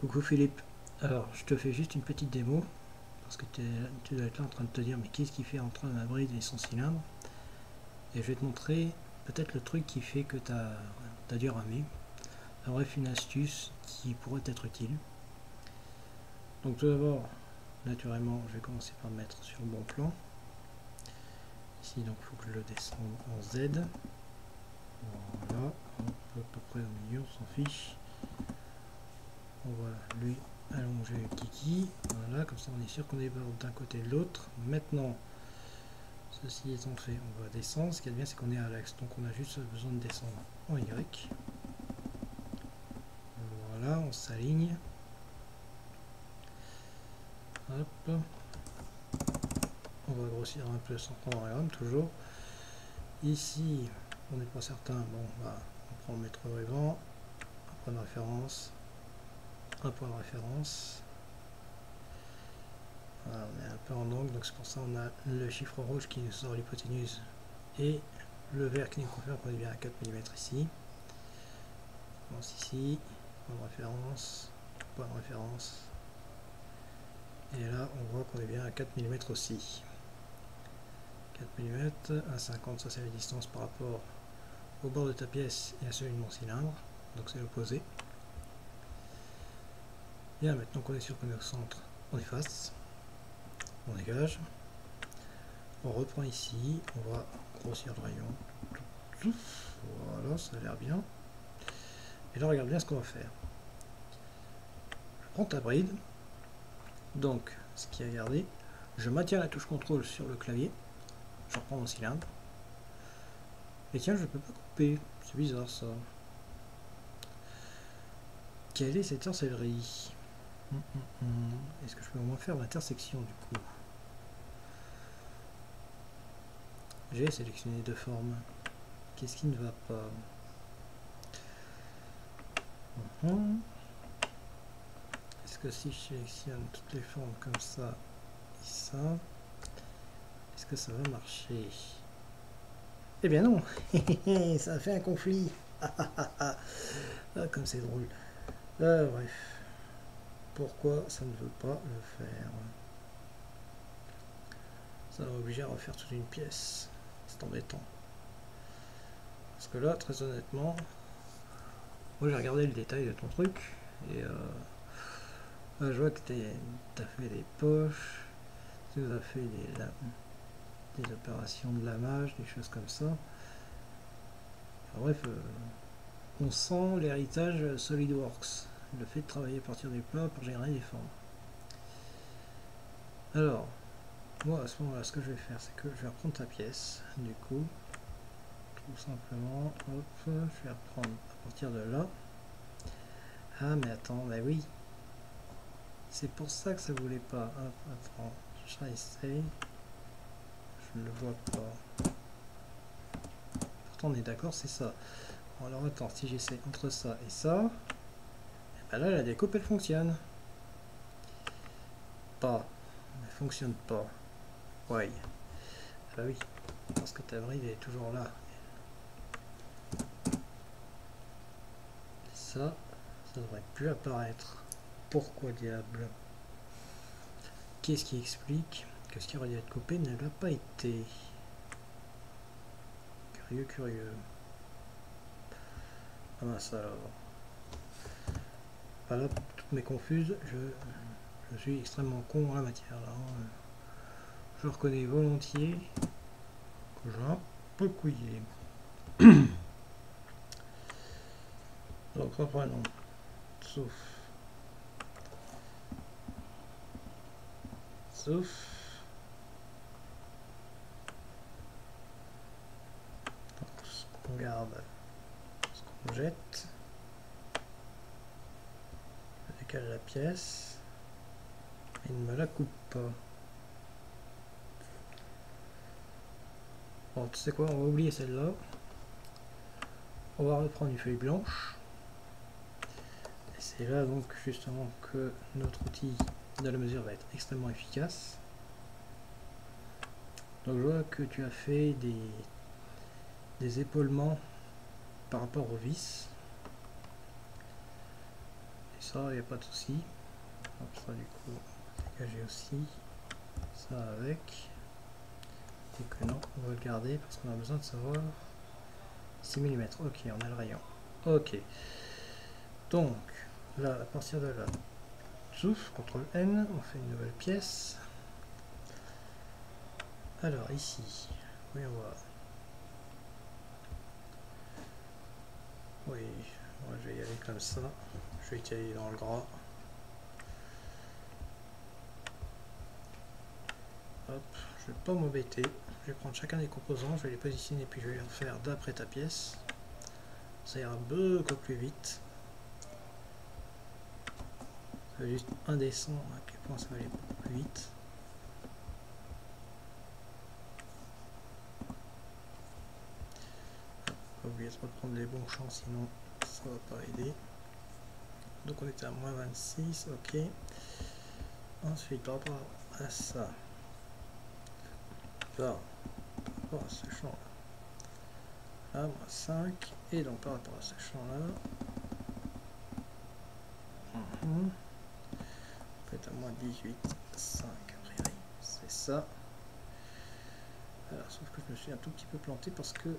Coucou Philippe, alors je te fais juste une petite démo parce que tu dois être là en train de te dire mais qu'est-ce qui fait entre ma bride et son cylindre, et je vais te montrer peut-être le truc qui fait que tu as dû ramer. En bref, une astuce qui pourrait être utile. Donc tout d'abord, naturellement, je vais commencer par me mettre sur le bon plan. Ici donc il faut que je le descende en Z. Voilà, à peu près au milieu, on s'en fiche. On va lui allonger le kiki, voilà, comme ça on est sûr qu'on déborde d'un côté et de l'autre. Maintenant, ceci étant fait, on va descendre. Ce qui est bien, c'est qu'on est à l'axe, donc on a juste besoin de descendre en Y. Voilà, on s'aligne. Hop, on va grossir un peu sans prendre un gramme, toujours. Ici, on n'est pas certain, bon, on prend le mètre ruban, un point de référence, un point de référence. Voilà, on est un peu en angle, donc c'est pour ça qu'on a le chiffre rouge qui nous sort l'hypoténuse et le vert qui nous confirme qu'on est bien à 4 mm ici. On commence ici, point de référence, point de référence. Et là, on voit qu'on est bien à 4 mm aussi. 4 mm, 1,50, ça c'est la distance par rapport au bord de ta pièce et à celui de mon cylindre. Donc c'est l'opposé. Bien, maintenant qu'on est sûr qu'on est au centre, on efface. On dégage. On reprend ici, on va grossir le rayon. Voilà, ça a l'air bien. Et là, regarde bien ce qu'on va faire. Je prends ta bride. Donc, ce qui est à garder, je maintiens la touche contrôle sur le clavier. Je reprends mon cylindre. Et tiens, je ne peux pas couper. C'est bizarre ça. Quelle est cette sorcellerie? Est-ce que je peux au moins faire l'intersection du coup? J'ai sélectionné deux formes. Qu'est-ce qui ne va pas? Est-ce que si je sélectionne toutes les formes comme ça et ça, est-ce que ça va marcher? Eh bien non. Ça a fait un conflit. Ah, comme c'est drôle. Bref. Pourquoi ça ne veut pas le faire? Ça va m'obliger à refaire toute une pièce. C'est embêtant. Parce que là, très honnêtement, moi j'ai regardé le détail de ton truc et là, je vois que tu as fait des poches, tu as fait des opérations de lamage, des choses comme ça. Enfin, bref, on sent l'héritage SolidWorks, le fait de travailler à partir des plats pour générer des formes. Alors, moi à ce moment-là, ce que je vais faire, c'est que je vais reprendre ta pièce, du coup, tout simplement, hop, je vais reprendre à partir de là. Ah mais attends, bah oui, c'est pour ça que ça voulait pas. Hop, attends, je réessaye, je ne le vois pas. Pourtant on est d'accord, c'est ça. Bon, alors attends, si j'essaie entre ça et ça, et ben là la découpe elle fonctionne. Pas, elle fonctionne pas. Ouais. Ah bah oui, parce que ta bride est toujours là. Ça devrait plus apparaître. Pourquoi diable? Qu'est-ce qui explique que ce qui aurait dû être coupé ne l'a pas été? Curieux, curieux. Ah ben ça alors. Voilà, pour toutes mes confuses, je suis extrêmement con en la matière. Là. Je reconnais volontiers que j'ai un peu couillé. Donc reprenons. Sauf. Donc, ce qu'on garde, ce qu'on jette. Je décale la pièce. Il ne me la coupe pas. Bon, tu sais quoi, on va oublier celle-là. On va reprendre une feuille blanche. Et c'est là donc justement que notre outil de la mesure va être extrêmement efficace. Donc je vois que tu as fait des épaulements par rapport aux vis. ça, il n'y a pas de souci. Donc ça du coup, dégager aussi ça avec. Et que non, on va le garder parce qu'on a besoin de savoir 6 mm. Ok, on a le rayon. Ok. Donc là, à partir de là, souffle, CTRL N, on fait une nouvelle pièce. Alors ici, voyons voir. Oui, moi je vais y aller comme ça. Je vais y aller dans le gras. Hop, je vais pas m'embêter. Je vais prendre chacun des composants, je vais les positionner puis je vais les refaire d'après ta pièce. Ça ira beaucoup plus vite. Ça va juste indécent à quel point ça va aller beaucoup plus vite. Pas oublier de reprendre les bons champs, sinon ça va pas aider. Donc on était à moins 26, ok. Ensuite par rapport à ça, par rapport à ce champ là, moins 5, et donc par rapport à ce champ là, on peut être à moins 18, 5 a priori, c'est ça. Alors sauf que je me suis un tout petit peu planté parce que hop,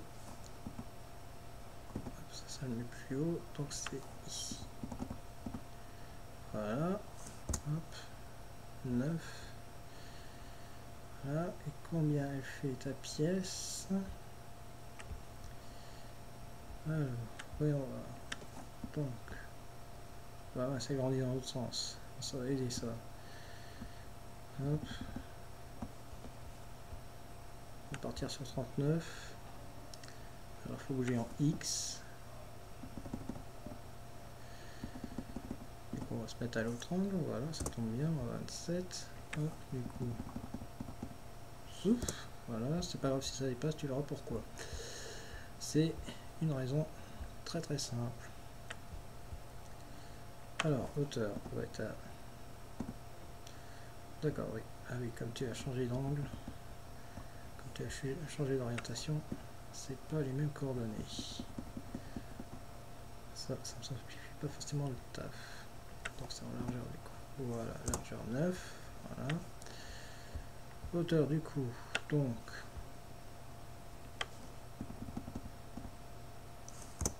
ça le met plus haut, donc c'est ici. Voilà, hop, 9. Voilà, et combien elle fait ta pièce? Alors, voyons voir. Donc, voilà, ça grandit dans l'autre sens. Ça va aider ça. Hop. On va partir sur 39. Alors, il faut bouger en X. Du coup, on va se mettre à l'autre angle. Voilà, ça tombe bien. On va 27. Hop, du coup. Souffle. Voilà, c'est pas grave si ça dépasse, tu verras pourquoi. C'est une raison très très simple. Alors, hauteur, on va être à... D'accord, oui. Ah oui, comme tu as changé d'angle, comme tu as changé d'orientation, c'est pas les mêmes coordonnées. Ça me simplifie pas forcément le taf. Donc c'est en largeur du coup. Voilà, largeur 9. Voilà. Hauteur du coup, donc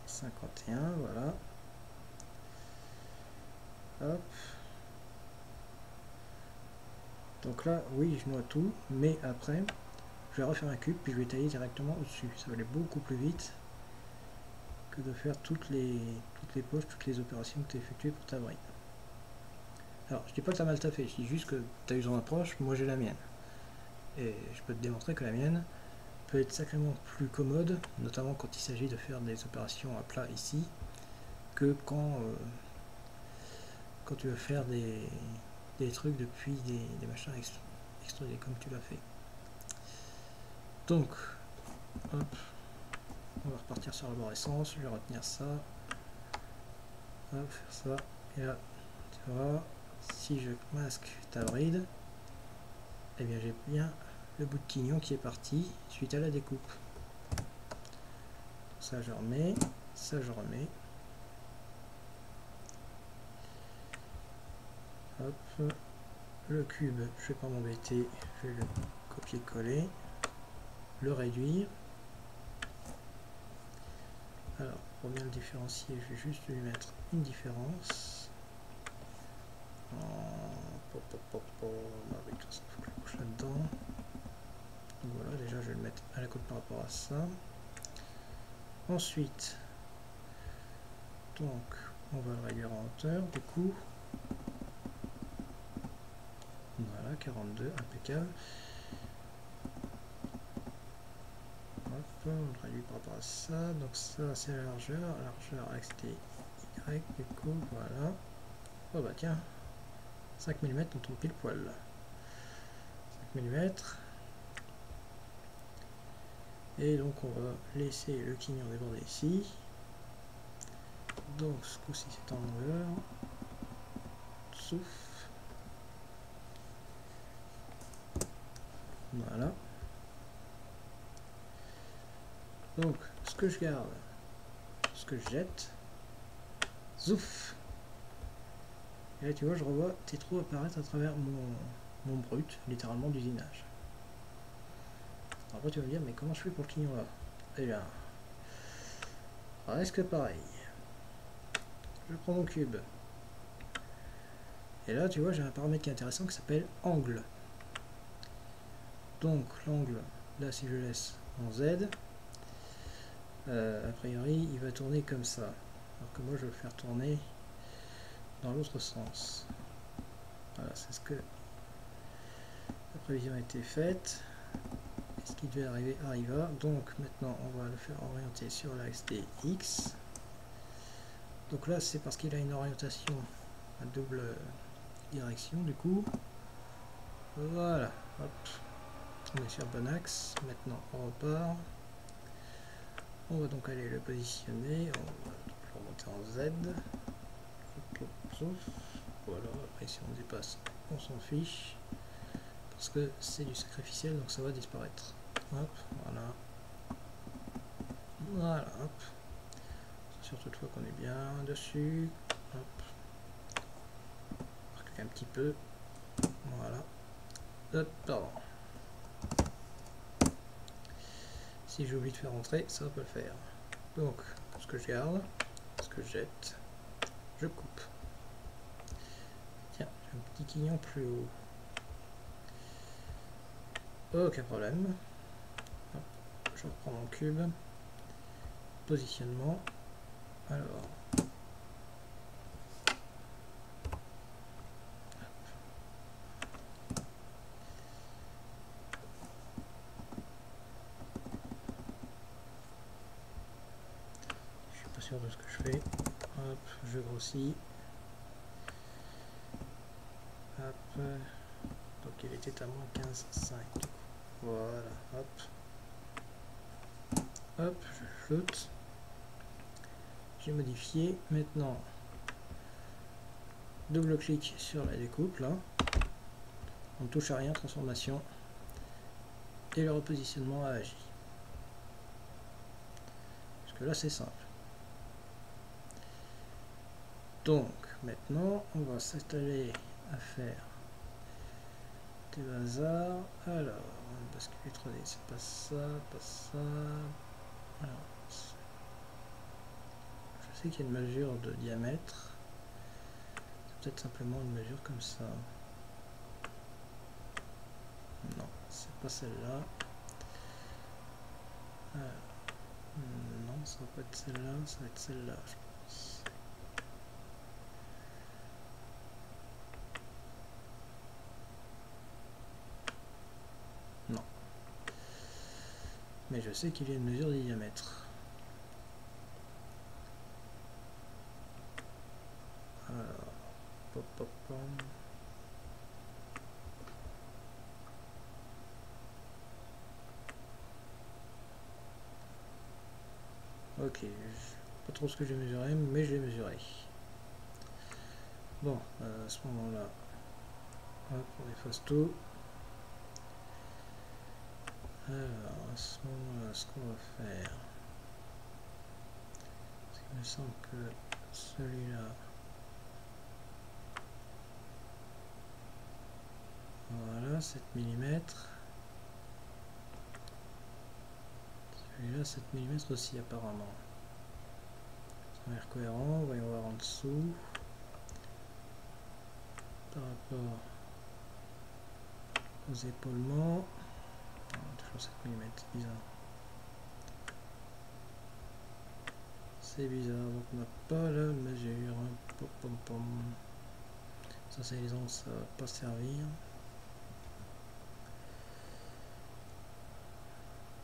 51, voilà. Hop. Donc là, oui, je noie tout, mais après, je vais refaire un cube, puis je vais tailler directement au-dessus. Ça va aller beaucoup plus vite que de faire toutes les poches, toutes les opérations que tu as effectuées pour ta bride. Alors, je dis pas que tu as mal taffé, je dis juste que tu as eu ton approche, moi j'ai la mienne. Et je peux te démontrer que la mienne peut être sacrément plus commode, notamment quand il s'agit de faire des opérations à plat ici, que quand tu veux faire des trucs depuis des machins extrudés comme tu l'as fait. Donc, hop, on va repartir sur l'arborescence, je vais retenir ça, hop, faire ça, et là, tu vois, si je masque ta bride, eh bien j'ai bien le bout de quignon qui est parti suite à la découpe. Ça je remets, ça je remets. Hop, le cube, je vais pas m'embêter, je vais le copier-coller, le réduire. Alors, pour bien le différencier, je vais juste lui mettre une différence. Avec tout ça, il faut que je couche là-dedans. Donc voilà, déjà je vais le mettre à la côte par rapport à ça. Ensuite, donc, on va le réduire en hauteur, du coup. Voilà, 42, impeccable. Hop, on le réduit par rapport à ça. Donc ça, c'est la largeur axe Y, du coup, voilà. Oh bah tiens, 5 mm, on tombe pile poil. 5 mm. Et donc on va laisser le quignon déborder ici. Donc ce coup-ci c'est en longueur. Souffle. Voilà. Donc ce que je garde, ce que je jette, zouf. Et là tu vois, je revois tes trous apparaître à travers mon brut, littéralement d'usinage. Après tu vas me dire, mais comment je fais pour le clignon là? Eh bien, presque pareil. Je prends mon cube. Et là tu vois, j'ai un paramètre qui est intéressant qui s'appelle angle. Donc l'angle, là si je laisse en Z, a priori il va tourner comme ça. Alors que moi je vais le faire tourner dans l'autre sens. Voilà, c'est ce que la prévision a été faite. Et ce qui devait arriver arriva. Donc maintenant on va le faire orienter sur l'axe des X. Donc là c'est parce qu'il a une orientation à double direction du coup. Voilà, hop. On est sur le bon axe. Maintenant on repart. On va donc aller le positionner. On va le remonter en Z. Voilà, après si on dépasse, on s'en fiche. Parce que c'est du sacrificiel, donc ça va disparaître. Hop, voilà. Voilà, hop. Surtout toutefois qu'on est bien dessus. Hop. Marque un petit peu. Voilà. Hop, pardon. Si j'oublie de faire entrer, ça va pas le faire. Donc, ce que je garde, ce que je jette, je coupe. Tiens, j'ai un petit quignon plus haut. Aucun problème. Hop, je reprends mon cube. Positionnement. Alors. Je suis pas sûr de ce que je fais. Hop, je grossis. Hop. Donc il était à moins 15,5. Voilà, hop. Hop, je flotte. J'ai modifié. Maintenant, double clic sur la découpe là. On ne touche à rien, transformation. Et le repositionnement a agi. Parce que là c'est simple. Donc maintenant on va s'installer à faire des bazars. Alors, on va basculer 3D, c'est pas ça, pas ça. Alors, je sais qu'il y a une mesure de diamètre. C'est peut-être simplement une mesure comme ça. Non, c'est pas celle-là. Non, ça va pas être celle-là, ça va être celle-là, je pense. Non. Mais je sais qu'il y a une mesure de diamètre. Alors, pop, pop, pop. Ok, je sais pas trop ce que j'ai mesuré, mais j'ai mesuré. Bon, à ce moment-là, hop, on efface tout. Alors, à ce moment-là, ce qu'on va faire, parce qu'il me semble que celui-là, voilà, 7 mm. Celui-là, 7 mm aussi, apparemment. Ça a l'air cohérent, voyons voir en dessous. Par rapport aux épaulements. Toujours 7 mm, c'est bizarre. C'est bizarre, donc on n'a pas la mesure. Pom, pom, pom. Ça, c'est les ondes, ça va pas servir.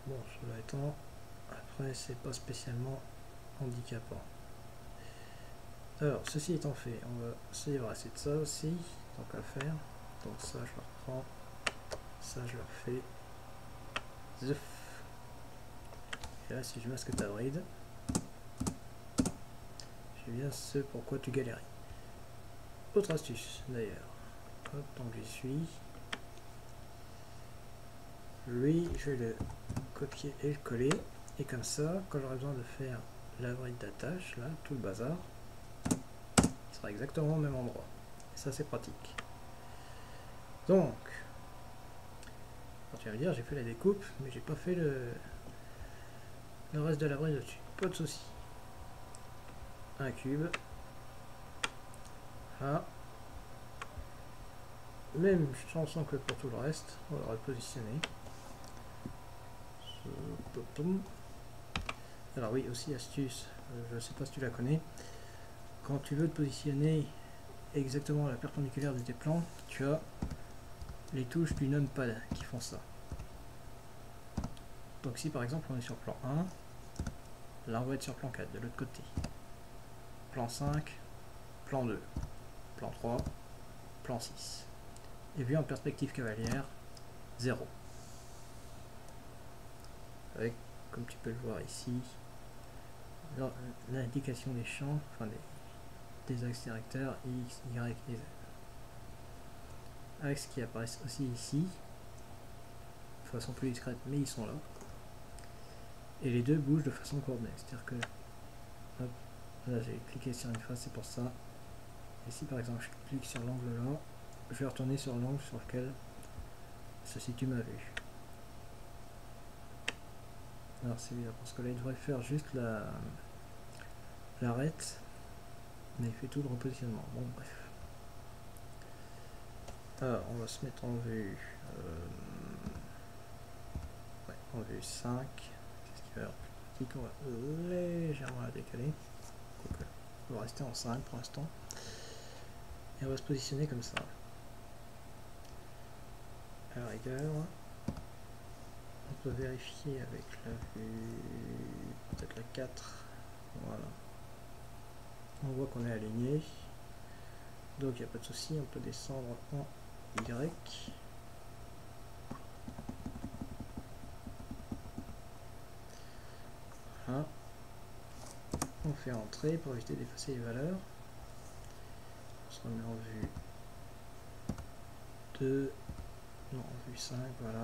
Bon, cela étant, après, c'est pas spécialement handicapant. Alors, ceci étant fait, on va se débarrasser de ça aussi, tant qu'à faire. Donc ça, je le reprends. Ça, je le refais. Zuf. Et là, si je masque ta bride, j'ai bien ce pourquoi tu galérais. Autre astuce, d'ailleurs. Hop, donc j'y suis. Lui, je vais le copier et le coller. Et comme ça, quand j'aurai besoin de faire la bride d'attache, là, tout le bazar, il sera exactement au même endroit. ça c'est pratique. Donc, alors tu vas me dire, j'ai fait la découpe, mais j'ai pas fait le reste de la brise dessus. Pas de souci. Un cube. Ah. Même chanson que pour tout le reste, on va le repositionner. Alors oui, aussi astuce, je ne sais pas si tu la connais. Quand tu veux te positionner exactement à la perpendiculaire de tes plans, tu as les touches du numpad qui font ça. Donc si par exemple on est sur plan 1, là on va être sur plan 4 de l'autre côté. Plan 5, plan 2, plan 3, plan 6. Et vu en perspective cavalière, 0. Avec, comme tu peux le voir ici, l'indication des champs, enfin des axes directeurs, X, Y et Z. Axes qui apparaissent aussi ici, de façon plus discrète, mais ils sont là. Et les deux bougent de façon coordonnée, c'est-à-dire que, hop, là j'ai cliqué sur une face, c'est pour ça. Et si par exemple je clique sur l'angle là, je vais retourner sur l'angle sur lequel se situe ma vue. Alors c'est bizarre parce que là il devrait faire juste l'arête, mais il fait tout le repositionnement. Bon bref. Alors on va se mettre en vue, ouais, en vue 5. C'est ce qui va être plus pratique. On va légèrement la décaler. On va rester en 5 pour l'instant. Et on va se positionner comme ça. À la rigueur, on peut vérifier avec la vue, peut-être la 4. Voilà. On voit qu'on est aligné. Donc il n'y a pas de souci, on peut descendre en Y. Voilà. On fait entrer pour éviter d'effacer les valeurs. On se remet en vue 2. Non, en vue 5, voilà.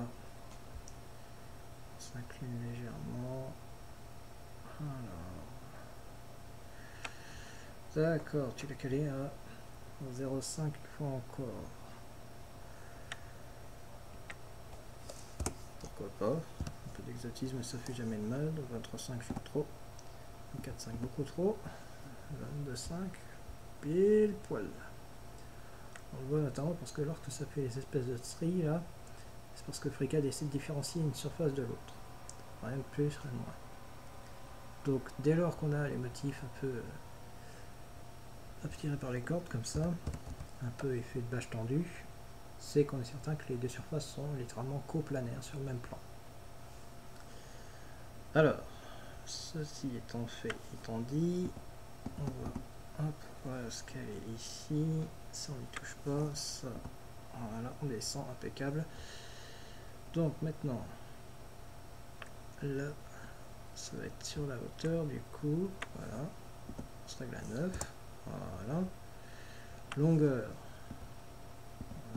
On s'incline légèrement. Alors. D'accord, tu l'as calé à 0,5 une fois encore. Pourquoi pas. Un peu d'exotisme, ça fait jamais de mal. 23,5 c'est trop. 4,5 beaucoup trop. 22,5 pile poil. On le voit notamment parce que lorsque ça fait les espèces de stries là, c'est parce que FreeCAD essaie de différencier une surface de l'autre. Rien de plus, rien de moins. Donc dès lors qu'on a les motifs un peu tirés par les cordes comme ça, un peu effet de bâche tendue, c'est qu'on est certain que les deux surfaces sont littéralement coplanaires sur le même plan. Alors, ceci étant fait, étant dit, on va se caler ici, ça on n'y touche pas, ça, voilà, on descend, impeccable. Donc maintenant, là, ça va être sur la hauteur du coup, voilà, on se règle à 9, voilà. Longueur,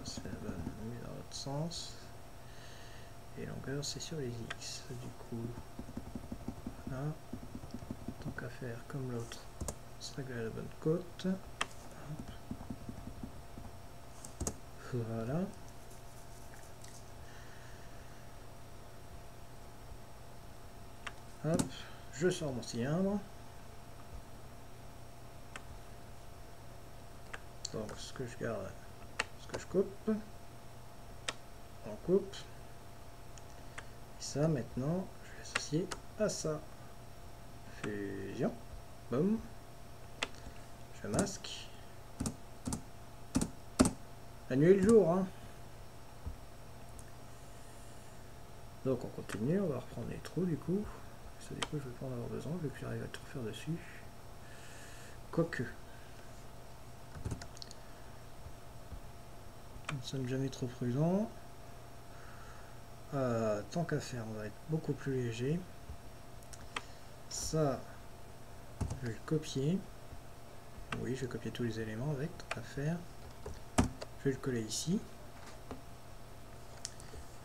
c'est la bonne, mais dans l'autre sens. Et longueur, c'est sur les X, du coup, voilà. Tant qu'à faire comme l'autre, on se règle à la bonne côte. Hop. Voilà. Hop, je sors mon cylindre. Donc ce que je garde, ce que je coupe, on coupe. Et ça maintenant, je vais associer à ça. Fusion, boum. Je masque. La nuit et le jour, hein. Donc on continue, on va reprendre les trous du coup. Ça du coup je vais pas en avoir besoin vu que j'arrive à tout refaire dessus. Quoique. Nous ne sommes jamais trop prudents. Tant qu'à faire, on va être beaucoup plus léger. Ça, je vais le copier. Oui, je vais copier tous les éléments avec, tant qu'à faire. Je vais le coller ici.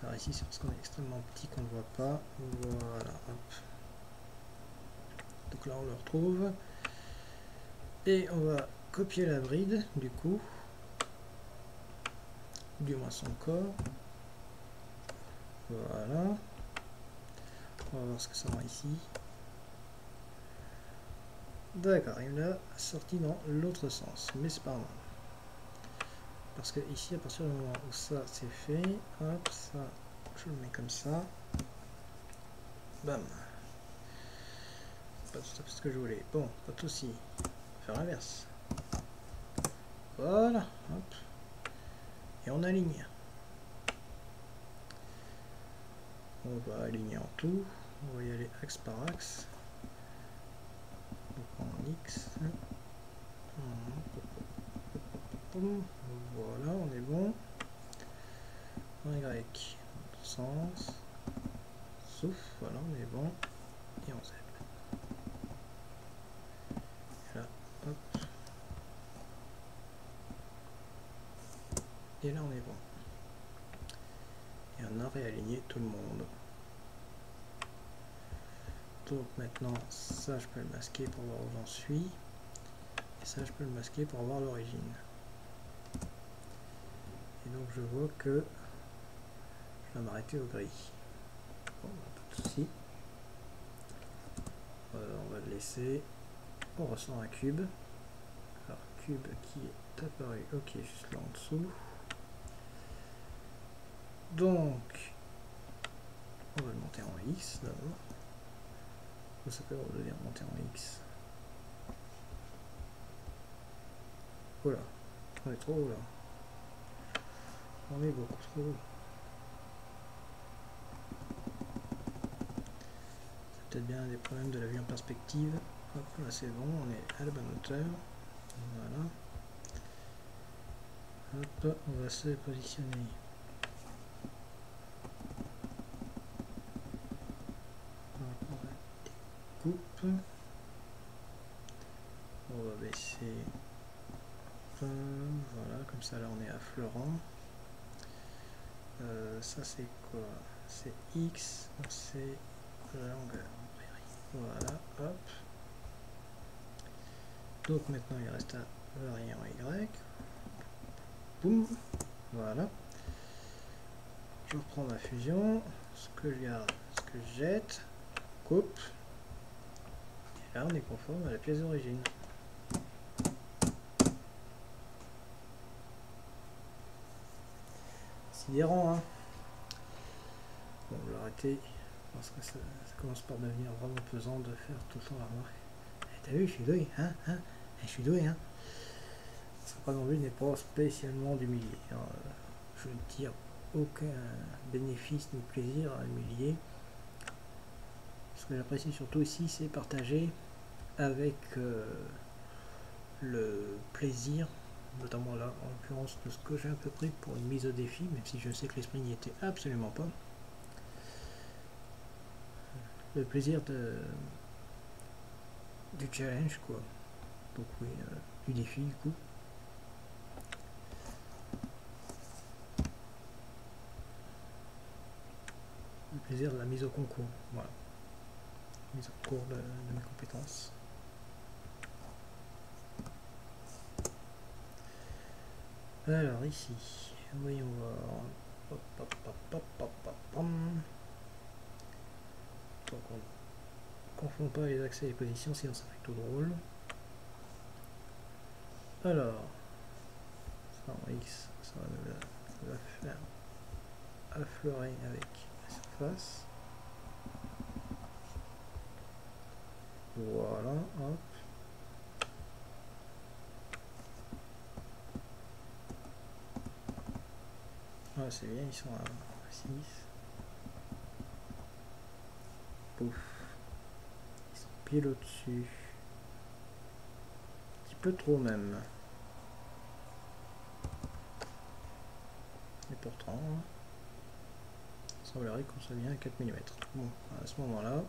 Alors ici, c'est parce qu'on est extrêmement petit qu'on ne voit pas. Voilà, hop. Donc là, on le retrouve. Et on va copier la bride, du coup. du moins son corps. Voilà. On va voir ce que ça rend ici. D'accord, il l'a sorti dans l'autre sens, mais c'est pas grave. Parce que ici, à partir du moment où ça c'est fait, hop, ça, je le mets comme ça. Bam. Pas tout à fait ce que je voulais. Bon, pas de souci. Faire l'inverse. Voilà, hop. Et on aligne. On va aligner en tout. On va y aller axe par axe. Donc en X. Voilà, on est bon. En Y, sens. Souffle, voilà, on est bon. Et en Z. Et là, hop. Et là, on est bon. Et on a réaligné tout le monde. Donc maintenant, ça, je peux le masquer pour voir où j'en suis. Et ça, je peux le masquer pour voir l'origine. Et donc, je vois que je vais m'arrêter au gris. Bon, pas de souci. On va le laisser. On ressort un cube. Alors, cube qui est apparu, ok, juste là en dessous. Donc, on va le monter en X d'abord. Ça peut redevenir monter en X. Voilà, on est trop haut là. On est beaucoup trop haut. C'est peut-être bien des problèmes de la vue en perspective. Hop, là c'est bon, on est à la bonne hauteur. Voilà. Hop, on va se positionner. Coupe. On va baisser. Voilà, comme ça là on est affleurant. Ça c'est quoi? C'est X, c'est la longueur. Voilà, hop. Donc maintenant il reste à varier en Y. Boum. Voilà. Je reprends ma fusion. Ce que je garde, ce que je jette. Coupe. Et là on est conforme à la pièce d'origine. Sidérant, hein. Bon, on va l'arrêter parce que ça commence par devenir vraiment pesant de faire tout le temps la remarque. T'as vu, je suis doué, hein, je suis doué, hein. Mon but n'est pas spécialement d'humilier. Je ne tire aucun bénéfice ni plaisir à humilier. Ce que j'apprécie surtout ici, c'est partager avec le plaisir, notamment là, en l'occurrence, de ce que j'ai un peu pris pour une mise au défi, même si je sais que l'esprit n'y était absolument pas. Le plaisir du challenge, quoi. Donc oui, du défi, du coup. Le plaisir de la mise au concours, voilà. Mise au concours de mes compétences. Alors ici, voyons voir. Hop, hop, hop, hop, hop, hop, hop. Donc on ne confond pas les accès et les positions, sinon ça fait tout drôle. Alors, ça en X, ça va faire affleurer avec la surface. Voilà, hop. Ah, c'est bien, ils sont à 6. Pouf. Ils sont pile au-dessus. Un petit peu trop même. Et pourtant, il semblerait qu'on soit bien à 4 mm. Bon, à ce moment-là,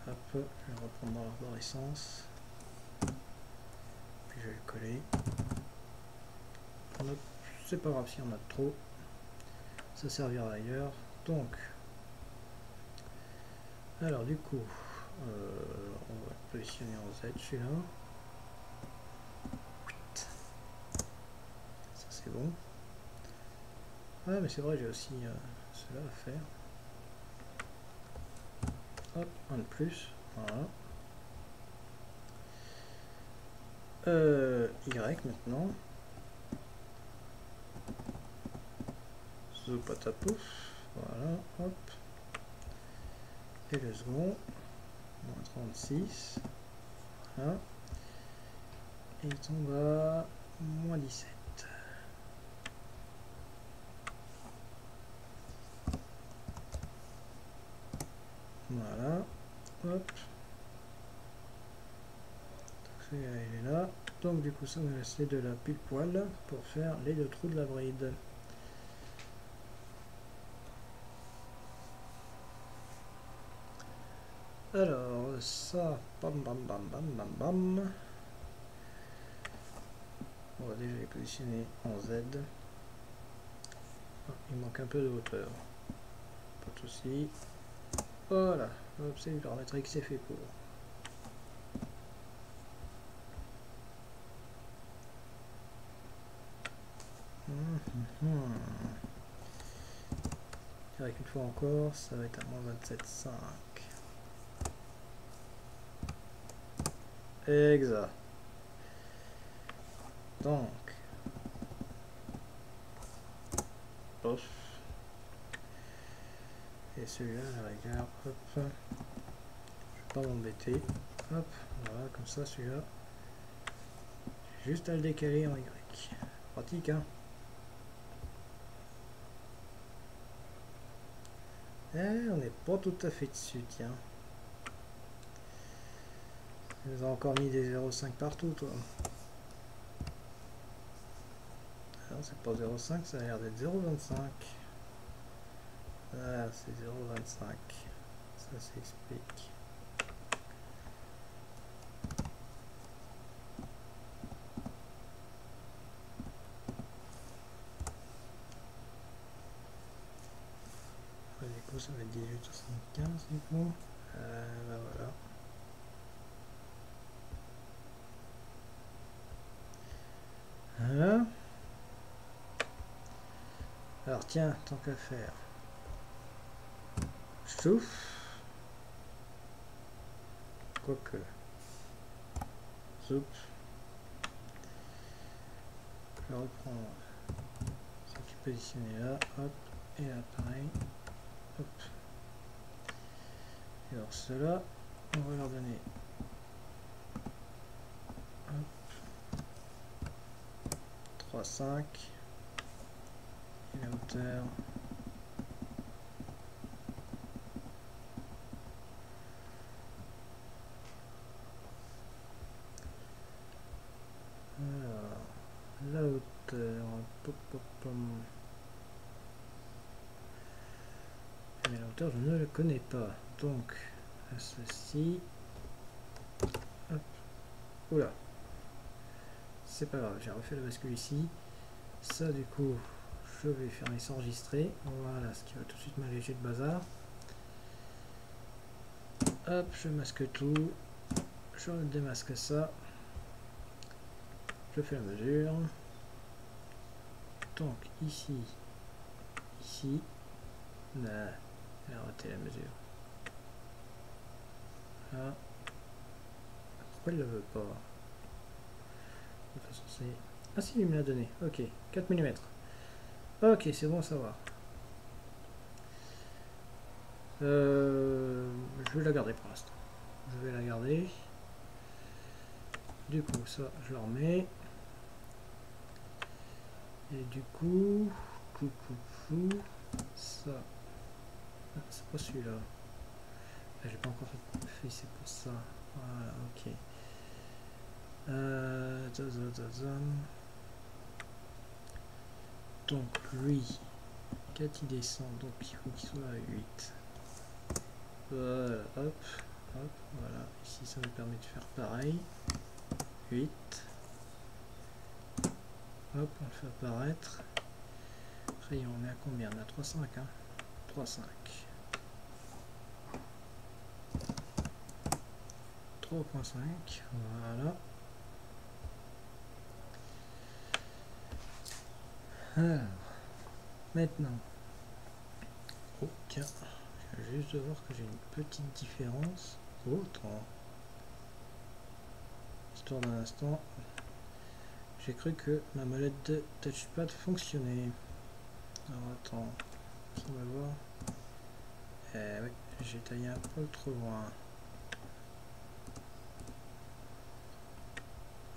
hop, je vais reprendre dans l'arborescence. Puis je vais le coller. C'est pas grave si on a trop, ça servira ailleurs. Donc, alors du coup, on va le positionner en Z celui-là. Ah mais c'est vrai, j'ai aussi cela à faire. Hop, un de plus, voilà. Y maintenant. Zoupatapouf, voilà, hop. Et le second, moins 36, voilà. Et il tombe à moins 17. Voilà, hop. Il est là. Donc du coup ça me laisse de la pile poil pour faire les deux trous de la bride. Alors ça, bam bam bam bam bam bam. On va déjà les positionner en Z. Ah, il manque un peu de hauteur. Pas de souci. Voilà, hop, c'est le paramétrique, c'est fait pour. Avec une fois encore, ça va être à moins 27,5. Exact. Donc, off. Et celui-là, à la rigueur, hop, je vais pas m'embêter. Hop, voilà, comme ça, celui-là, juste à le décaler en Y. Pratique, hein. Eh, on n'est pas tout à fait dessus, tiens. Tu nous as encore mis des 0,5 partout, toi. Alors, c'est pas 0,5, ça a l'air d'être 0,25. Ah, c'est 0,25. Ça s'explique. Du coup, ça va être 18,75 du coup. Bah voilà. Voilà. Alors tiens, tant qu'à faire. Chouf. Quoique. Zoup. Je vais reprendre ce qui est positionné là. Hop. Et là pareil. Hop. Et alors ceux-là, on va leur donner. Hop. 3,5. Et la hauteur. Alors, la hauteur. Pop, pop, pom. Mais la hauteur, je ne le connais pas. Donc, à ceci. Hop. Oula. C'est pas grave, j'ai refait le bascule ici. Ça, du coup, je vais fermer sans enregistrer. Voilà, ce qui va tout de suite m'alléger le bazar. Hop, je masque tout. Je démasque ça. Je fais la mesure. Donc, ici. Ici. Là, elle a raté la mesure. Là. Pourquoi elle ne le veut pas? De toute façon, c'est... Ah si, il me l'a donné. Ok, 4 mm. Ok, c'est bon à savoir. Je vais la garder pour l'instant. Je vais la garder. Du coup, ça, je le remets. Et du coup, ça, ah, c'est pas celui-là. Ah, j'ai pas encore fait, c'est pour ça. Voilà, ok. Donc lui, quand il descend, donc il faut qu'il soit à 8. Voilà, hop, hop, voilà. Ici, ça me permet de faire pareil. 8. Hop, on le fait apparaître. Après, on est à combien? On est à 3,5, hein? 3,5. 3,5, voilà. Alors, Maintenant, oh tiens, je viens juste de voir que j'ai une petite différence. Oh, attends. Histoire d'un instant, j'ai cru que ma molette de touchpad fonctionnait. Alors attends, on va voir. Eh oui, j'ai taillé un peu trop loin.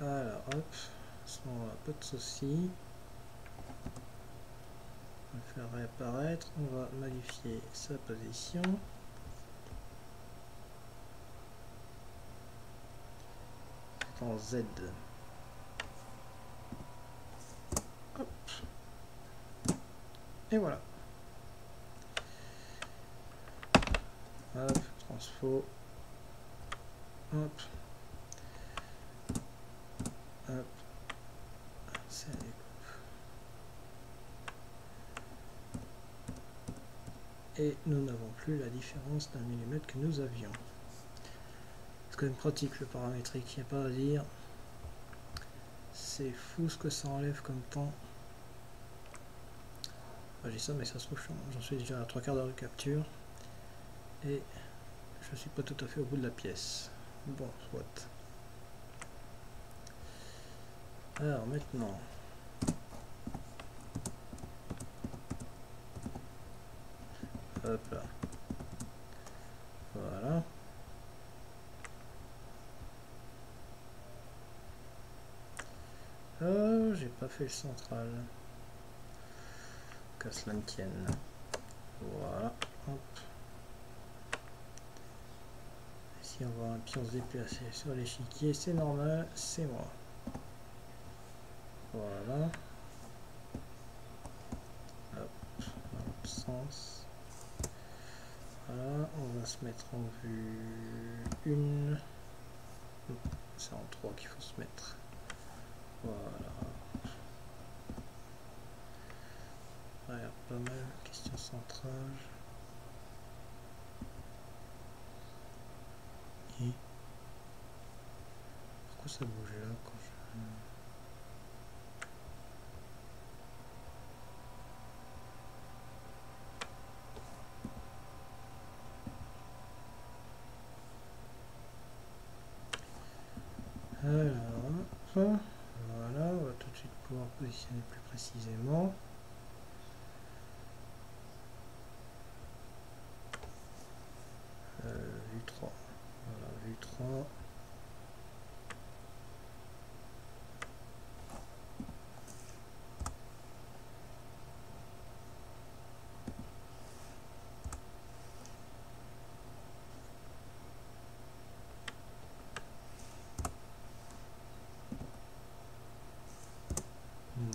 Alors hop, à ce moment-là, pas de souci. On va le faire réapparaître, on va modifier sa position. C'est en Z. Hop. Et voilà. Hop, transfo. Hop. Hop. C'est la découpe. Et nous n'avons plus la différence d'un millimètre que nous avions. C'est quand même pratique le paramétrique, il n'y a pas à dire. C'est fou ce que ça enlève comme temps. J'ai ça, mais ça se trouve, j'en suis déjà à 3/4 d'heure de capture. Et je suis pas tout à fait au bout de la pièce. Bon, soit. Alors maintenant, hop là, voilà. J'ai pas fait le central. Qu'à cela ne tienne. Voilà, hop. Si on voit un pion se déplacer sur l'échiquier, c'est normal, c'est moi. Voilà. Hop, dans l'autre sens. Voilà, on va se mettre en vue 1. C'est en 3 qu'il faut se mettre. Voilà. Ça a l'air pas mal. Question centrage. Et pourquoi ça bouge là quand je... Alors, voilà, on va tout de suite pouvoir positionner plus précisément. Vue 3. Voilà, vue 3.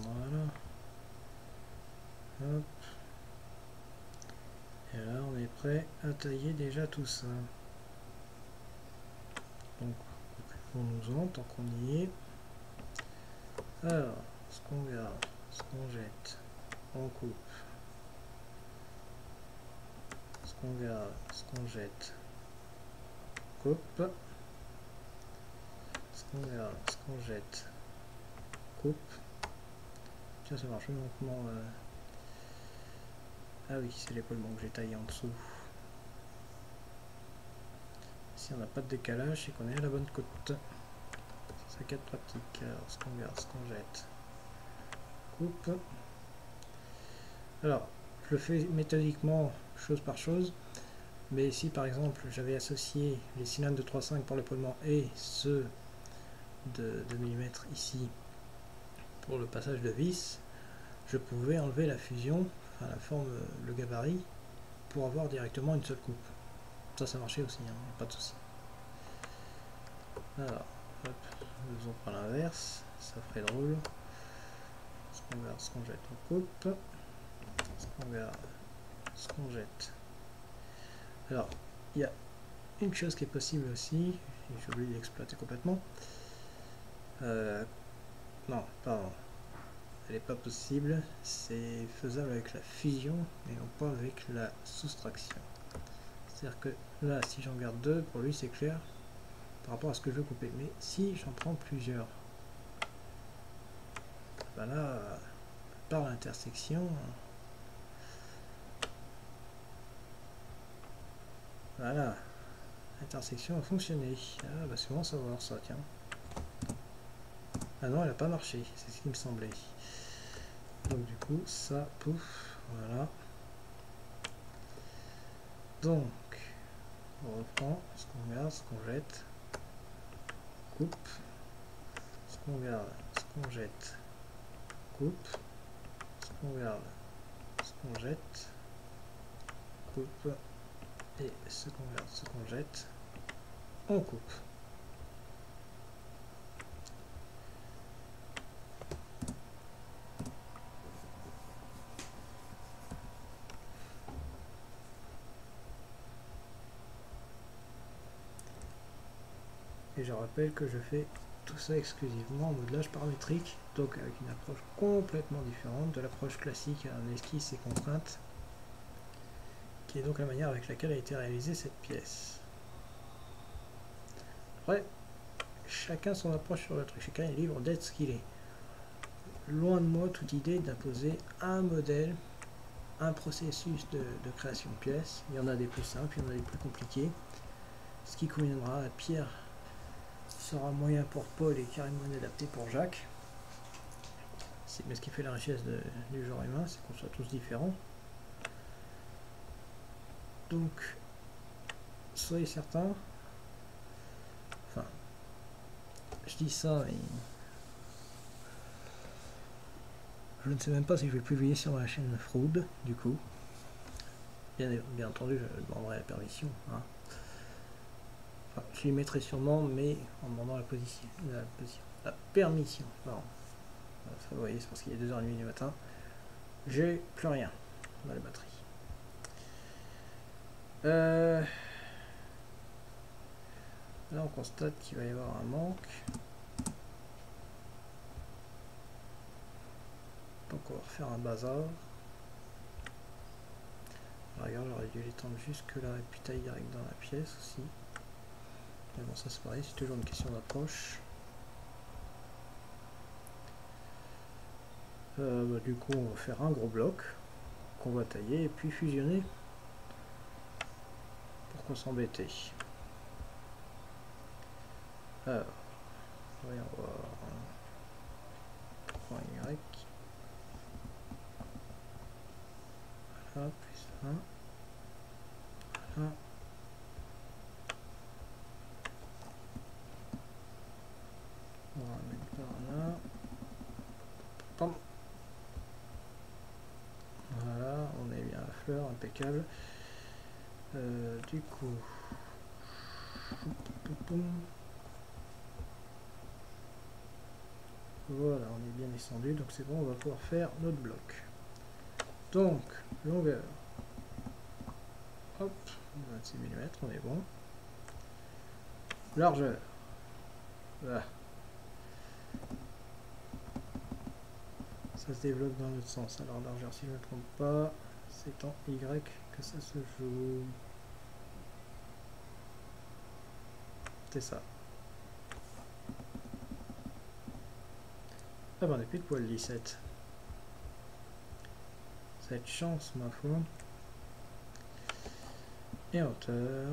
Voilà. Hop. Et là, on est prêt à tailler déjà tout ça. Donc, occupons-nous-en tant qu'on y est. Alors, ce qu'on garde, ce qu'on jette, on coupe. Ce qu'on garde, ce qu'on jette, coupe. Ce qu'on garde, ce qu'on jette, coupe. Tiens, ça marche uniquement. Ah oui, c'est l'épaulement que j'ai taillé en dessous. Si on n'a pas de décalage, c'est qu'on est à la bonne côte. C'est ça qui est pratique. Alors, ce qu'on garde, ce qu'on jette, coupe. Alors, je le fais méthodiquement, chose par chose. Mais si par exemple j'avais associé les cylindres de 3,5 pour l'épaulement et ceux de 2 mm ici pour le passage de vis, je pouvais enlever la fusion, enfin la forme, le gabarit, pour avoir directement une seule coupe. Ça marchait aussi, hein, pas de souci. Alors, hop, faisons par l'inverse, ça ferait drôle. Ce qu'on garde, ce qu'on jette, on coupe. Ce qu'on garde, ce qu'on jette. Alors, il y a une chose qui est possible aussi, j'ai oublié d'exploiter complètement. Non, pardon. Elle n'est pas possible, c'est faisable avec la fusion, mais non pas avec la soustraction. C'est-à-dire que là, si j'en garde deux, pour lui c'est clair, par rapport à ce que je veux couper. Mais si j'en prends plusieurs, ben là, par l'intersection, Voilà. L'intersection a fonctionné. Ah bah c'est bon à savoir ça, tiens. Ah non, elle n'a pas marché, c'est ce qui me semblait. Donc du coup, ça, pouf, voilà. Donc, on reprend ce qu'on garde, ce qu'on jette. Coupe. Ce qu'on garde, ce qu'on jette. Coupe. Ce qu'on garde, ce qu'on jette. Coupe. Et ce qu'on garde, ce qu'on jette. On coupe. Et je rappelle que je fais tout ça exclusivement en modelage paramétrique, donc avec une approche complètement différente de l'approche classique en esquisse et contrainte, qui est donc la manière avec laquelle a été réalisée cette pièce. Après, chacun son approche sur le truc, chacun est libre d'être ce qu'il est. Loin de moi toute idée d'imposer un modèle, un processus de création de pièces. Il y en a des plus simples, il y en a des plus compliqués. Ce qui conviendra à Pierre sera moyen pour Paul et carrément adapté pour Jacques. Mais ce qui fait la richesse du genre humain, c'est qu'on soit tous différents. Donc, soyez certains. Enfin, je dis ça, mais je ne sais même pas si je vais publier sur ma chaîne Fraude, du coup. Bien entendu, je demanderai la permission. Hein. Enfin, je lui mettrai sûrement, mais en demandant la permission. Pardon. Ça, vous voyez, c'est parce qu'il est 2h30 du matin. J'ai plus rien dans la batterie. Là, on constate qu'il va y avoir un manque. Donc, on va refaire un bazar. Regarde, j'aurais dû l'étendre jusque là et puis tailler direct dans la pièce aussi. Mais bon, ça c'est pareil, c'est toujours une question d'approche. Du coup, on va faire un gros bloc qu'on va tailler et puis fusionner. Pourquoi s'embêter? Alors, voyons voir. Point Y. Voilà, plus 1. Voilà. On va mettre par là. Pam. Voilà, on est bien à la fleur, impeccable. Du coup, voilà, on est bien descendu, donc c'est bon, on va pouvoir faire notre bloc. Donc, longueur, hop, 26 mm, on est bon. Largeur, voilà. Ça se développe dans l'autre sens. Alors, largeur, si je ne me trompe pas, c'est en Y que ça se joue. C'est ça. Ah ben, on n'est plus de poil 17. Cette chance, ma foi. Et hauteur.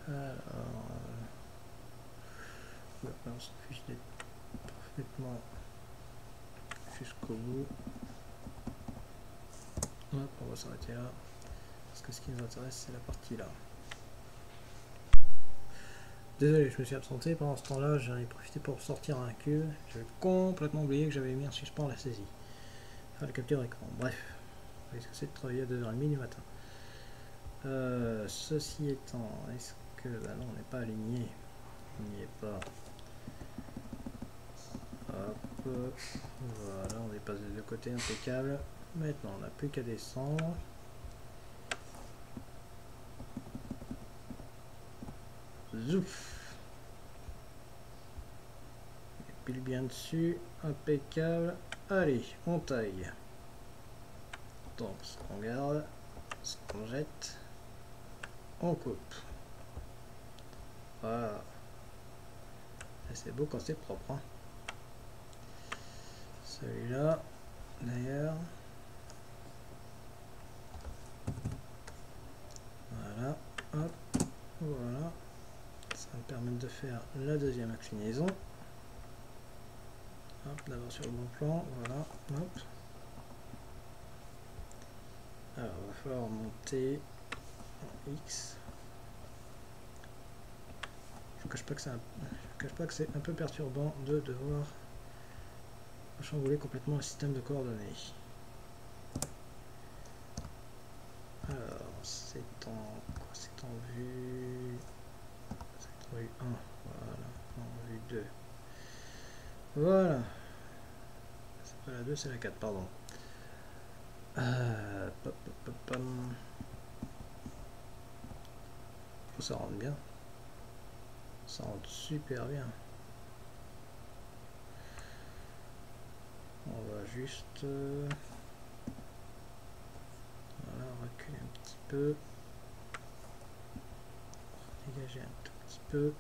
Alors, on s'en fiche d'être parfaitement jusqu'au bout. Hop, on va s'arrêter là. Parce que ce qui nous intéresse, c'est la partie là. Désolé, je me suis absenté. Pendant ce temps-là, j'en ai profité pour sortir un cube. J'avais complètement oublié que j'avais mis en suspens la saisie. Enfin, la capture d'écran. Bref, on va essayer de travailler à 2h30 du matin. Ceci étant, est-ce que... Bah non, on n'est pas aligné. On n'y est pas. Hop. Voilà, on dépasse des deux côtés, impeccable. Maintenant, on n'a plus qu'à descendre. Zouf. Et pile bien dessus, impeccable. Allez, on taille. Donc, ce qu'on garde, ce qu'on jette, on coupe. Voilà. C'est beau quand c'est propre. Hein. Celui-là, d'ailleurs. Hop, voilà. Ça va me permettre de faire la deuxième inclinaison. Hop, d'abord sur le bon plan, voilà. Hop. Alors, il va falloir monter en X. Je ne cache pas que c'est un peu perturbant de devoir chambouler complètement le système de coordonnées. Alors, c'est en vue... C'est en vue 1, voilà, en vue 2. Voilà. C'est pas la 2, c'est la 4, pardon. Faut que ça rentre bien. Ça rentre super bien. On va juste... voilà, reculer un petit peu. Dégager un tout petit peu.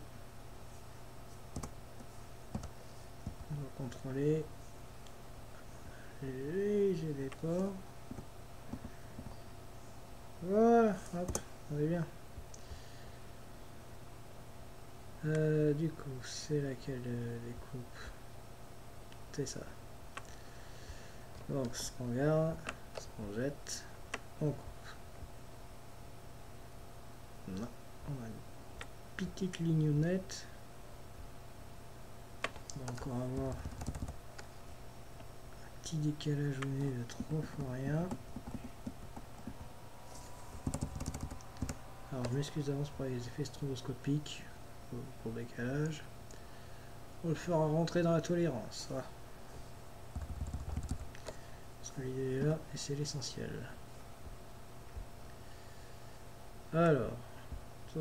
On va contrôler. Léger départ. Voilà, hop, on est bien. Du coup, c'est laquelle des coupes? C'est ça. Donc, ce qu'on garde, ce qu'on jette, on coupe. Non, on a une petite lignonnette. On va encore avoir un petit décalage au nez de 3 fois rien. Alors, je m'excuse d'avance pour les effets stroboscopiques pour le décalage. On le fera rentrer dans la tolérance. Voilà. Parce que l'idée est là et c'est l'essentiel. Alors, ça.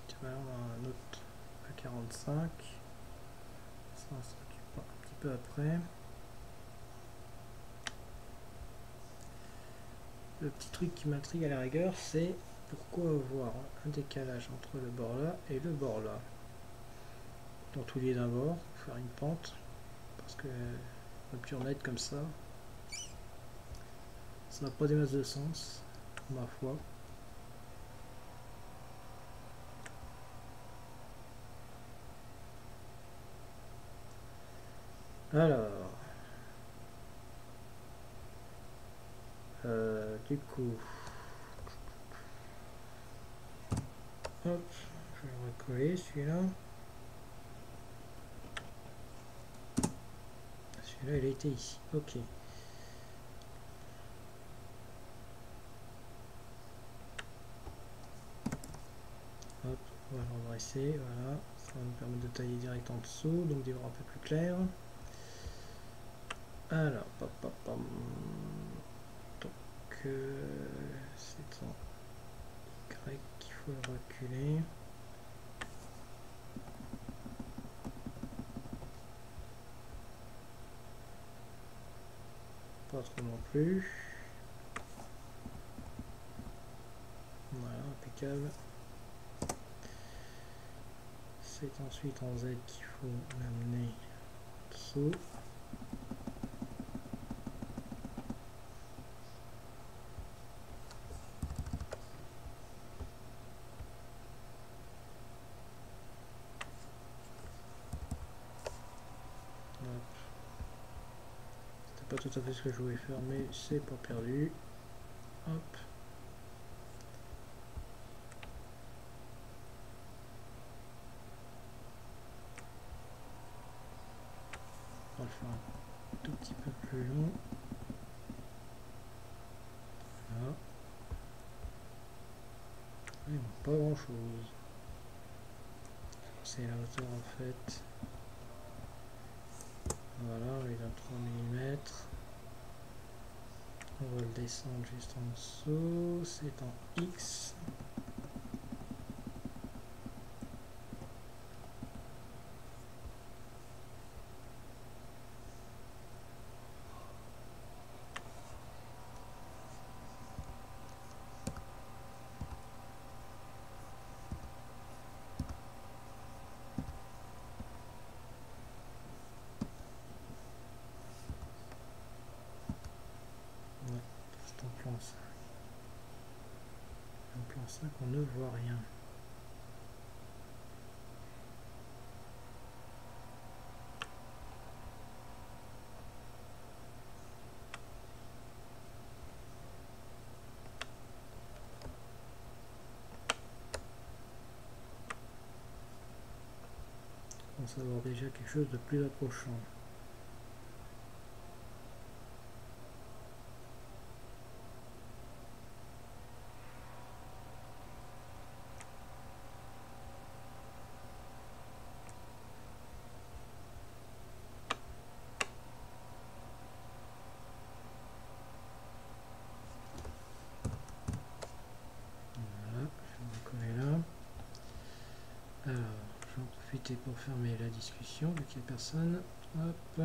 Tiens, on a un autre à 45. Ça s'occupe un petit peu après. Le petit truc qui m'intrigue à la rigueur, c'est pourquoi avoir un décalage entre le bord là et le bord là. Dans tous les d'un bord, faire une pente, parce que rupture nette comme ça n'a pas des masses de sens, ma foi. Alors, du coup, hop, je vais le recoller celui-là. Celui-là, il a été ici. Ok. Hop, on va le redresser. Voilà. Ça va nous permettre de tailler direct en dessous, donc d'y voir un peu plus clair. Alors, donc, c'est en Y qu'il faut le reculer. Pas trop non plus. Voilà, impeccable. C'est ensuite en Z qu'il faut l'amener en dessous. C'était pas tout à fait ce que je voulais faire, mais c'est pas perdu. Hop. On va le faire un tout petit peu plus long. Voilà. Il manque pas grand chose. C'est la hauteur en fait. Voilà, on lui donne 3 mm. On va le descendre juste en dessous. C'est en X. Comment ça qu'on ne voit rien? On commence à avoir déjà quelque chose de plus approchant. Alors, je vais en profiter pour fermer la discussion, vu qu'il n'y a personne. Hop.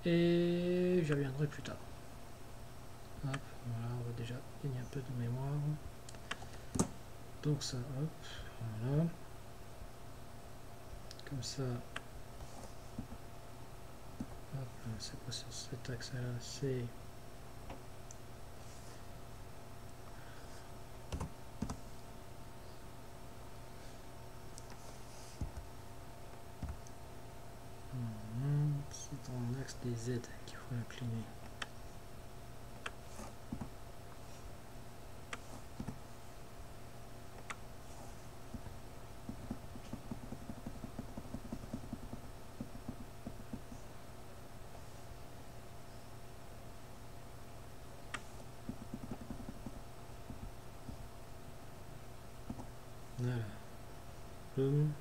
Et j'y reviendrai plus tard. Hop, voilà, on va déjà gagner un peu de mémoire. Donc ça, hop, voilà. Comme ça. Hop, c'est quoi sur cet axe-là? C'est... c'est en axe des Z qu'il faut incliner. Voilà. Boum.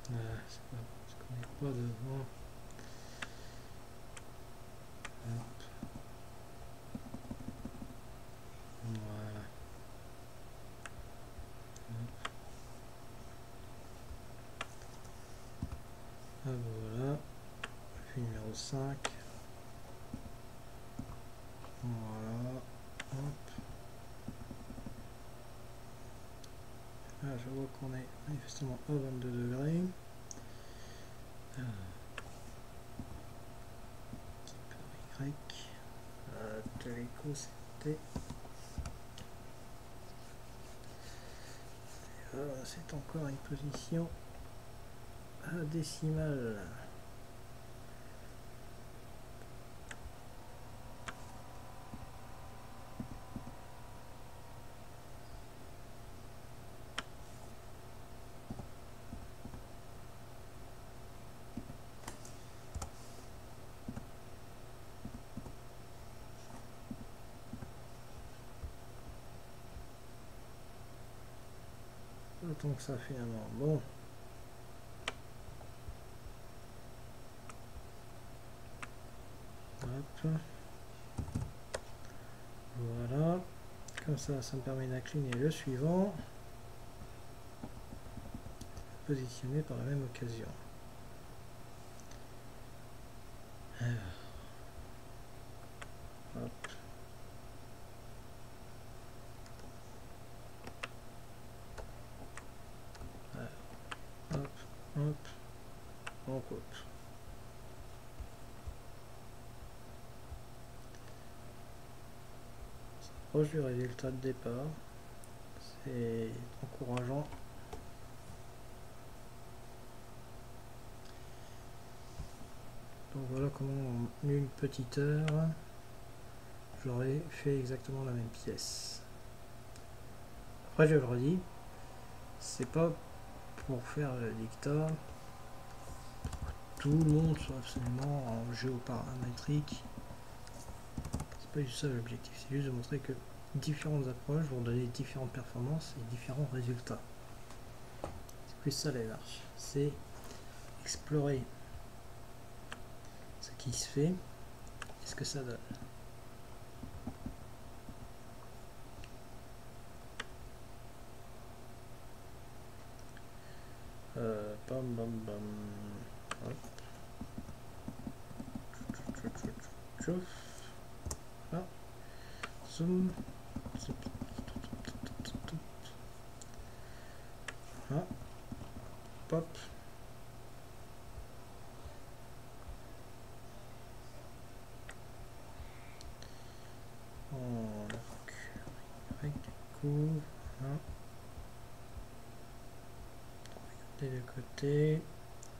Voilà, c'est pas parce qu'on n'est pas devant. Hop. Voilà. Hop. Ah voilà. Puis numéro 5. Voilà. Hop. Là, je vois qu'on est manifestement à 22 degrés. Alors, Y. Téléco, c'était. C'est encore une position décimale. Autant que ça finalement. Bon. Hop. Voilà. Comme ça me permet d'incliner le suivant. Positionné par la même occasion. Alors. Hop. Alors. Hop. Hop. On coupe. Proche du résultat de départ. C'est encourageant. Donc voilà comment en une petite heure j'aurais fait exactement la même pièce. Après je le redis, c'est pas pour faire le dictat tout le monde soit absolument en géoparamétrique. C'est pas juste ça l'objectif, c'est juste de montrer que différentes approches vont donner différentes performances et différents résultats. C'est plus ça la démarche, c'est explorer ce qui se fait et ce que ça donne. Bam bam bam. Hop. Ah. Zoom. Ah. Pop. coup. Voilà. Des deux côtés,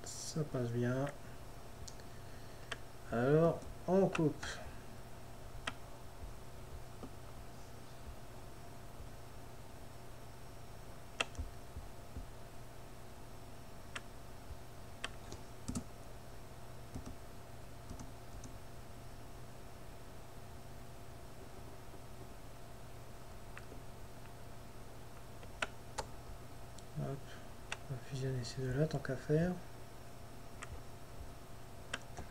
ça passe bien. Alors, on coupe. Hop, on va fusionner ces deux-là tant qu'à faire.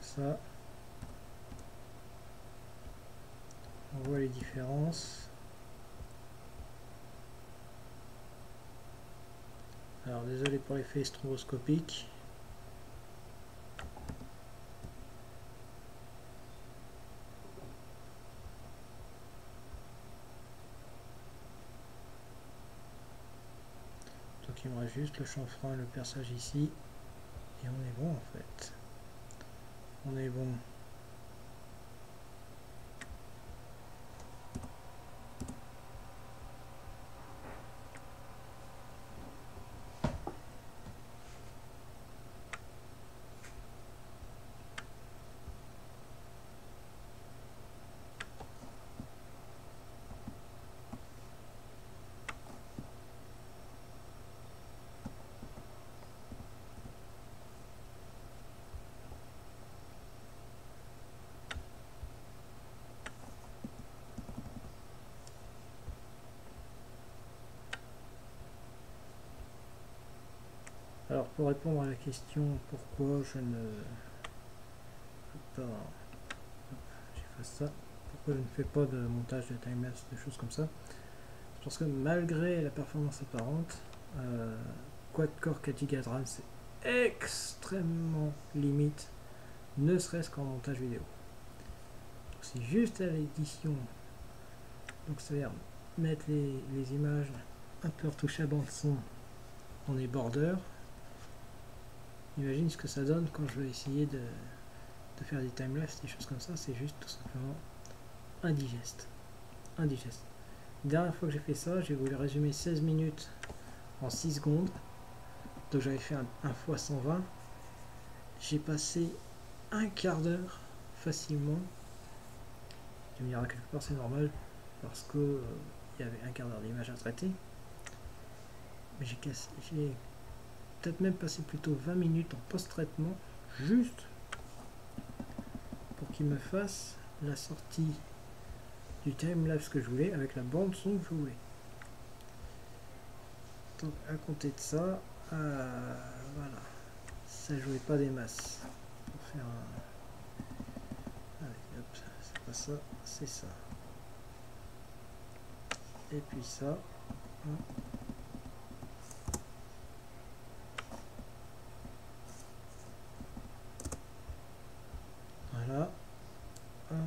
Ça. On voit les différences. Alors désolé pour l'effet stroboscopique. Donc il me reste juste le chanfrein et le perçage ici. Et on est bon en fait. On est bon. Alors pour répondre à la question pourquoi je ne pas, j'efface ça, pourquoi je ne fais pas de montage de timelapse, de choses comme ça, c'est parce que malgré la performance apparente, quad-core 4 Go de RAM c'est extrêmement limite, ne serait-ce qu'en montage vidéo. C'est juste à l'édition, donc c'est-à-dire mettre les images un peu retouchées à bande son, on est border. Imagine ce que ça donne quand je vais essayer de faire des timelapse, des choses comme ça, c'est juste tout simplement indigeste. Indigeste. La dernière fois que j'ai fait ça, j'ai voulu résumer 16 minutes en 6 secondes. Donc j'avais fait un x 120. J'ai passé un quart d'heure facilement. Tu me diras quelque part c'est normal parce que il y avait un quart d'heure d'image à traiter. Mais j'ai peut-être même passé plutôt 20 minutes en post-traitement juste pour qu'il me fasse la sortie du timelapse que je voulais avec la bande son que je voulais. Donc à compter de ça, voilà, ça jouait pas des masses. Pour faire un... Allez, hop, c'est pas ça, c'est ça. Et puis ça. Hein. Voilà. Hop.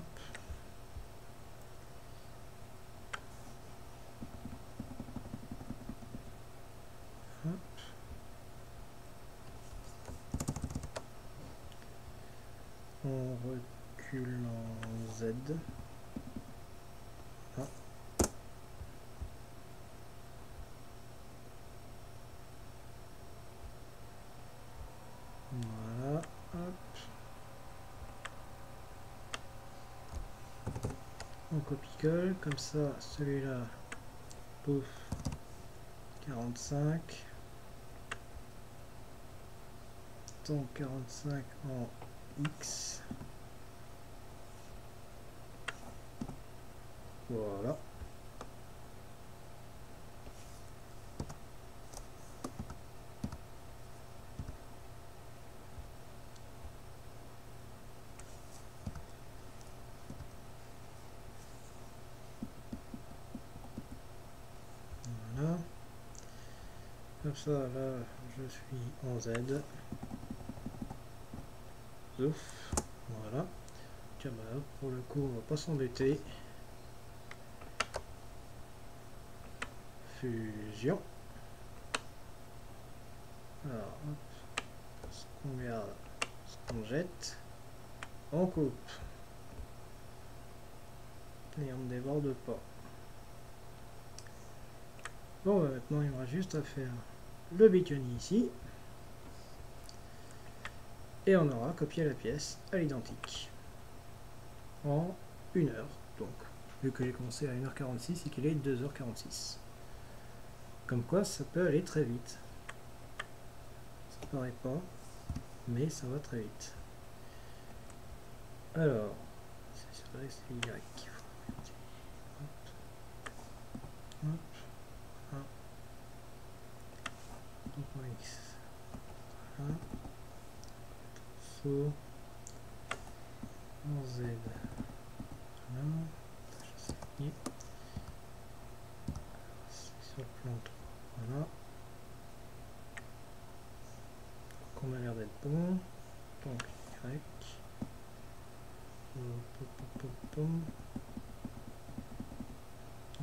Hop. On recule en Z. Ah. Voilà. Hop. On copie-colle. Comme ça, celui-là, pouf, 45. Donc 45 en X. Voilà. Voilà. Comme ça, là, je suis en Z. Ouf. Voilà. Tiens, bah, pour le coup, on va pas s'embêter. Fusion. Alors, hop, ce qu'on garde, ce qu'on jette, on coupe. Et on ne déborde pas. Bon, bah, maintenant il me reste juste à faire le bitonnier ici. Et on aura copié la pièce à l'identique. En 1 heure. Donc, vu que j'ai commencé à 1h46 et qu'il est 2h46. Comme quoi, ça peut aller très vite. Ça paraît pas, mais ça va très vite. Alors, c'est vrai que c'est Y qu'il faut regarder. Hop, hop, hop. Donc en X. Voilà. Saut. En Z. Voilà. C'est sur le plan 3. Voilà. Donc on a l'air d'être bon. Donc Y.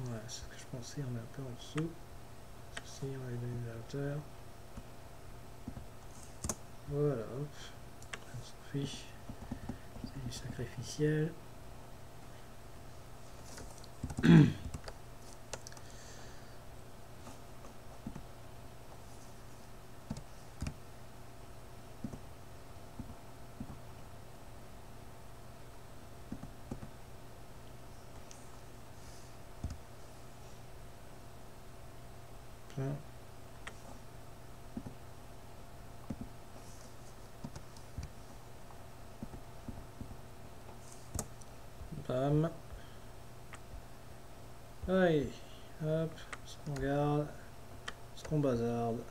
Voilà, c'est ce que je pensais, on est un peu en dessous. Ceci, on va lui donner de la hauteur. Voilà, hop. On s'en fiche. C'est du sacrificiel. Plein. Bam. Allez, hop, ce qu'on garde, ce qu'on bazarde.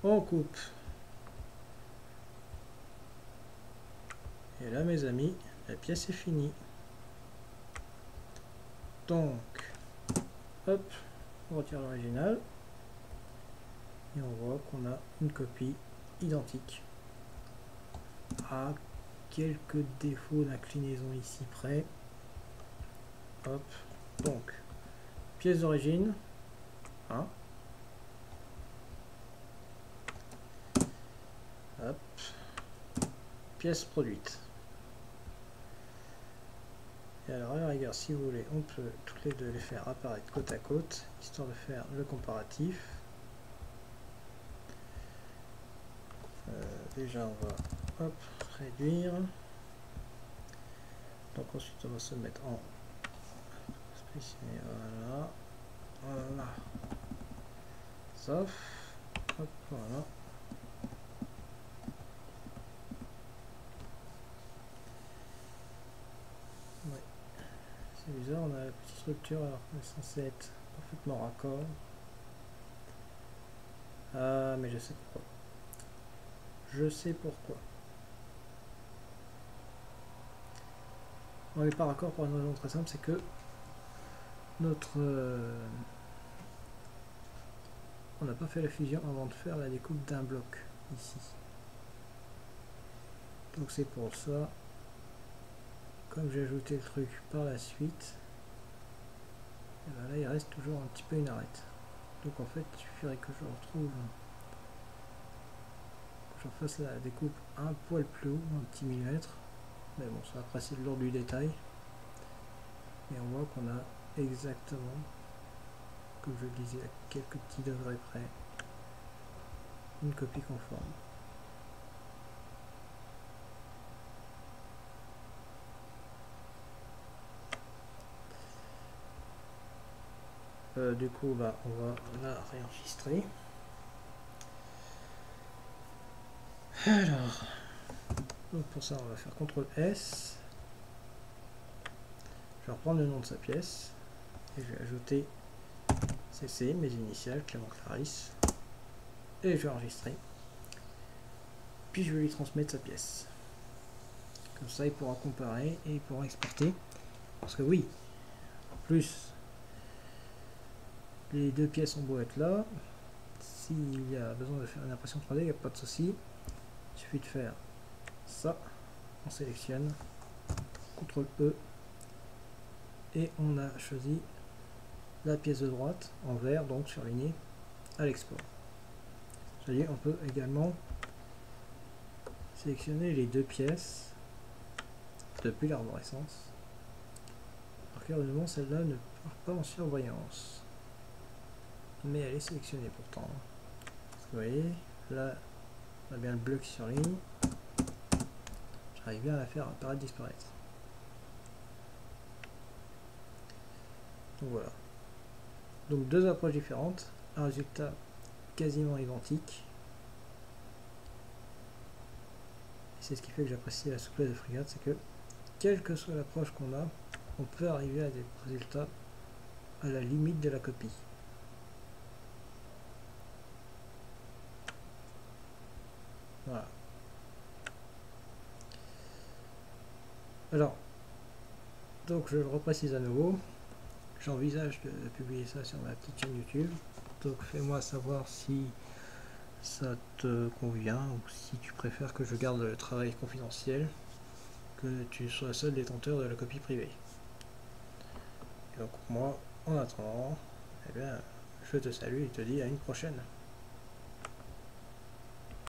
On coupe. Et là, mes amis, la pièce est finie. Donc, hop, on retire l'original. Et on voit qu'on a une copie identique. À quelques défauts d'inclinaison ici près. Hop, donc, pièce d'origine. Hein. Hop, pièce produite. Et alors, à la rigueur, si vous voulez, on peut toutes les deux les faire apparaître côte à côte, histoire de faire le comparatif. Déjà, on va hop, réduire. Donc ensuite, on va se mettre en spécifié. Voilà. Voilà. Sauf. Hop, voilà. Ouais. C'est bizarre, on a la petite structure alors qu'on est censé être parfaitement raccord. Ah, mais je sais pourquoi. Je sais pourquoi. On n'est pas raccord pour une raison très simple, c'est que notre on n'a pas fait la fusion avant de faire la découpe d'un bloc ici. Donc c'est pour ça, comme j'ai ajouté le truc par la suite, et ben là il reste toujours un petit peu une arête. Donc en fait il suffirait que je retrouve, que je fasse la découpe un poil plus haut, un petit millimètre. Mais bon, ça après c'est de l'ordre du détail. Et on voit qu'on a exactement, comme je le disais, à quelques petits degrés près, une copie conforme. Du coup, bah, on va la réenregistrer. Alors, donc pour ça, on va faire CTRL S. Je vais reprendre le nom de sa pièce et je vais ajouter CC, mes initiales, Clément Clarisse, et je vais enregistrer. Puis je vais lui transmettre sa pièce. Comme ça, il pourra comparer et il pourra exporter. Parce que oui, en plus, les deux pièces ont beau être là. S'il y a besoin de faire une impression 3D, il n'y a pas de souci. Il suffit de faire ça. On sélectionne, CTRL E, et on a choisi la pièce de droite en vert, donc surlignée à l'export. C'est-à-dire on peut également sélectionner les deux pièces depuis l'arborescence. Alors clairement celle-là ne part pas en surbrillance. mais elle est sélectionnée pourtant. Parce que vous voyez, là, on a bien le bleu qui surligne. J'arrive bien à la faire apparaître, disparaître. Donc voilà. Donc deux approches différentes, un résultat quasiment identique. C'est ce qui fait que j'apprécie la souplesse de FreeCAD, c'est que quelle que soit l'approche qu'on a, on peut arriver à des résultats à la limite de la copie. Voilà. Alors, donc je le reprécise à nouveau, j'envisage de publier ça sur ma petite chaîne YouTube, donc fais-moi savoir si ça te convient ou si tu préfères que je garde le travail confidentiel, que tu sois seul détenteur de la copie privée. Et donc moi, en attendant, eh bien, je te salue et te dis à une prochaine.